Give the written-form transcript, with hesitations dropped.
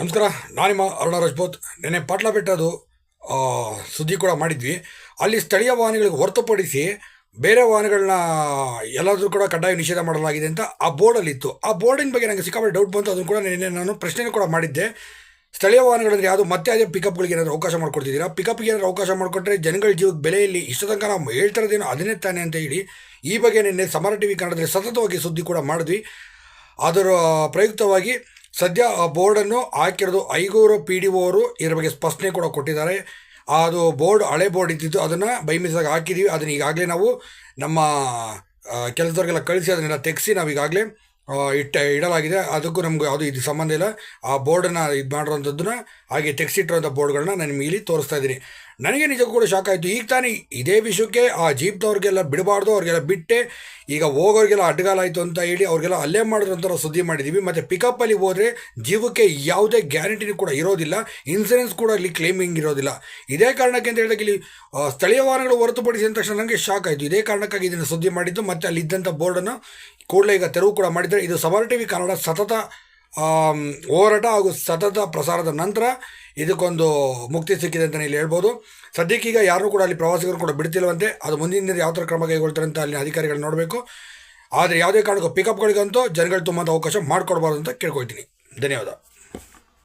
ನಮಸ್ಕಾರ. ನಾನಿಮ್ಮ ಅರುಣ ರಾಜ್ಪೂತ್. ನೆನ್ನೆ ಪಾಟ್ಲ ಬೆಟ್ಟದು ಸುದ್ದಿ ಕೂಡ ಮಾಡಿದ್ವಿ. ಅಲ್ಲಿ ಸ್ಥಳೀಯ ವಾಹನಗಳಿಗೆ ಹೊರತುಪಡಿಸಿ ಬೇರೆ ವಾಹನಗಳನ್ನ ಎಲ್ಲಾದರೂ ಕೂಡ ಕಡ್ಡಾಯ ನಿಷೇಧ ಮಾಡಲಾಗಿದೆ ಅಂತ ಆ ಬೋರ್ಡಲ್ಲಿತ್ತು. ಆ ಬೋರ್ಡಿನ ಬಗ್ಗೆ ನನಗೆ ಸಿಕ್ಕಾಪಟ್ಟೆ ಡೌಟ್ ಬಂತು. ಅದನ್ನು ಕೂಡ ನಿನ್ನೆ ನಾನು ಪ್ರಶ್ನೆ ಕೂಡ ಮಾಡಿದ್ದೆ. ಸ್ಥಳೀಯ ವಾಹನಗಳಂದರೆ ಯಾವುದು ಮತ್ತೆ ಅದೇ ಪಿಕಪ್ಗಳಿಗೆ ಏನಾದರೂ ಅವಕಾಶ ಮಾಡಿಕೊಡ್ತಿದ್ದೀರಾ? ಪಿಕಪ್ಗೆ ಏನಾದರೂ ಅವಕಾಶ ಮಾಡಿಕೊಟ್ರೆ ಜನಗಳ ಜೀವಕ್ಕೆ ಬೆಲೆಯಲ್ಲಿ ಇಷ್ಟು ತನಕ ನಾವು ಹೇಳ್ತಿರೋದೇನೋ ಅದನ್ನೇ ತಾನೆ ಅಂತ ಹೇಳಿ ಈ ಬಗ್ಗೆ ನಿನ್ನೆ ಸಮರ ಟಿವಿ ಕನ್ನಡದಲ್ಲಿ ಸತತವಾಗಿ ಸುದ್ದಿ ಕೂಡ ಮಾಡಿದ್ವಿ. ಅದರ ಪ್ರಯುಕ್ತವಾಗಿ ಸದ್ಯ ಆ ಬೋರ್ಡನ್ನು ಹಾಕಿರೋದು ಐಗೂರು PDO ಅವರು ಇದರ ಬಗ್ಗೆ ಸ್ಪಷ್ಟನೆ ಕೂಡ ಕೊಟ್ಟಿದ್ದಾರೆ. ಅದು ಬೋರ್ಡ್ ಹಳೆ ಬೋರ್ಡ್ ಇದ್ದಿತ್ತು, ಅದನ್ನು ಬೈ ಮಿಸ್ಸಾಗಿ ಹಾಕಿದ್ದೀವಿ. ಅದನ್ನು ಈಗಾಗಲೇ ನಾವು ನಮ್ಮ ಕೆಲಸದವ್ರಿಗೆಲ್ಲ ಕಳಿಸಿ ಅದನ್ನೆಲ್ಲ ತೆಗೆಸಿ ನಾವು ಈಗಾಗಲೇ ಇಡಲಾಗಿದೆ. ಅದಕ್ಕೂ ನಮ್ಗೆ ಯಾವುದು ಇದು ಸಂಬಂಧ ಇಲ್ಲ. ಆ ಬೋರ್ಡನ್ನು ಇದು ಮಾಡಿರೋಂಥದ್ದನ್ನ ಹಾಗೆ ತೆಗೆಸಿಟ್ಟಿರೋಂಥ ಬೋರ್ಡ್ಗಳನ್ನ ನಾನು ನಿಮಗೆ ಇಲ್ಲಿ ತೋರಿಸ್ತಾ ಇದ್ದೀನಿ. ನನಗೆ ನಿಜಕ್ಕೂ ಕೂಡ ಶಾಕ್ ಆಯಿತು. ಈಗ ತಾನೇ ಇದೇ ವಿಷಯಕ್ಕೆ ಆ ಜೀಪ್ನವ್ರಿಗೆಲ್ಲ ಬಿಡಬಾರ್ದು, ಅವ್ರಿಗೆಲ್ಲ ಬಿಟ್ಟೆ ಈಗ ಹೋಗೋರಿಗೆಲ್ಲ ಅಡ್ಡಗಾಲ ಆಯಿತು ಅಂತ ಹೇಳಿ ಅವ್ರಿಗೆಲ್ಲ ಅಲ್ಲೇ ಮಾಡಿದ್ರು ಅಂತ ನಾವು ಸುದ್ದಿ ಮಾಡಿದ್ದೀವಿ. ಮತ್ತು ಪಿಕಪ್ಪಲ್ಲಿ ಹೋದರೆ ಜೀವಕ್ಕೆ ಯಾವುದೇ ಗ್ಯಾರಂಟಿನೂ ಕೂಡ ಇರೋದಿಲ್ಲ, ಇನ್ಸೂರೆನ್ಸ್ ಕೂಡ ಇಲ್ಲಿ ಕ್ಲೇಮಿಂಗ್ ಇರೋದಿಲ್ಲ. ಇದೇ ಕಾರಣಕ್ಕೆ ಅಂತ ಹೇಳಿದಾಗ ಇಲ್ಲಿ ಸ್ಥಳೀಯ ವಾಹನಗಳು ಹೊರತುಪಡಿಸಿದ ತಕ್ಷಣ ನನಗೆ ಶಾಕ್ ಆಯಿತು. ಇದೇ ಕಾರಣಕ್ಕಾಗಿ ಇದನ್ನು ಸುದ್ದಿ ಮಾಡಿದ್ದು. ಮತ್ತು ಅಲ್ಲಿದ್ದಂಥ ಬೋರ್ಡನ್ನು ಕೂಡಲೇ ಈಗ ತೆರವು ಕೂಡ ಮಾಡಿದ್ದಾರೆ. ಇದು ಸಮರ ಟಿವಿ ಕನ್ನಡ ಸತತ ಹೋರಾಟ ಹಾಗೂ ಸತತ ಪ್ರಸಾರದ ನಂತರ ಇದಕ್ಕೊಂದು ಮುಕ್ತಿ ಸಿಕ್ಕಿದೆ ಅಂತಲೇ ಇಲ್ಲಿ ಹೇಳ್ಬೋದು. ಸದ್ಯಕ್ಕೀಗ ಯಾರೂ ಕೂಡ ಅಲ್ಲಿ ಪ್ರವಾಸಿಗರು ಕೂಡ ಬಿಡ್ತಿಲ್ವಂತೆ. ಅದು ಮುಂದಿನ ದಿನ ಯಾವ ಥರ ಕ್ರಮ ಕೈಗೊಳ್ತಾರೆ ಅಂತ ಅಲ್ಲಿ ಅಧಿಕಾರಿಗಳು ನೋಡಬೇಕು. ಆದರೆ ಯಾವುದೇ ಕಾರಣಕ್ಕೂ ಪಿಕಪ್ಗಳಿಗಂತೂ ಜನಗಳು ತುಂಬಂಥ ಅವಕಾಶ ಮಾಡಿಕೊಡ್ಬಾರ್ದು ಅಂತ ಕೇಳ್ಕೊಳ್ತೀನಿ. ಧನ್ಯವಾದ.